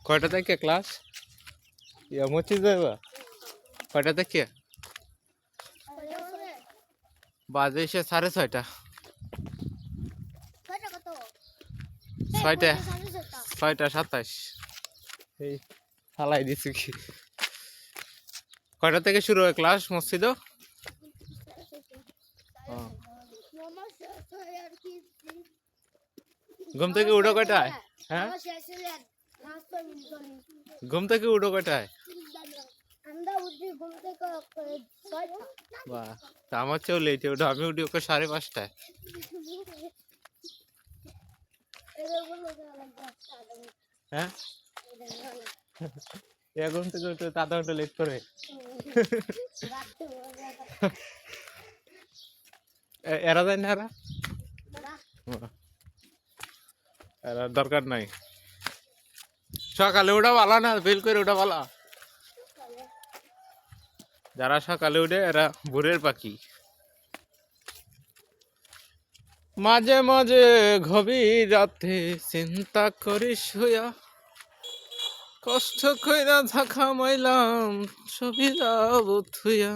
কয়টা থেকে ক্লাস মসি যাইবা কয়টা থেকে বাজে এসে 6:30 ছয়টা 6:27 এই ফালাই দিছি কি কয়টা থেকে শুরু হয় ক্লাস মসজিদ ঘুম থেকে উঠো কয়টায় হ্যাঁ ঘুম থেকে উঠো কয়টায় বাহ আমার চেয়েও লেটে উঠো আমি উঠি ওকে 5:30টায় হ্যাঁ ঘুম থেকে উঠে আধা ঘন্টা লেট করে এরা যায় না এরা দরকার নাই সকালে ওটা ভালো না বেল করে ওটা ভালো যারা সকালে উঠে এরা ভোরের পাখি মাঝে মাঝে গভীর রাতে চিন্তা করিস হইয়া কষ্ট কইরা ঝাঁকা মাইলাম ছবি যাবো থুইয়া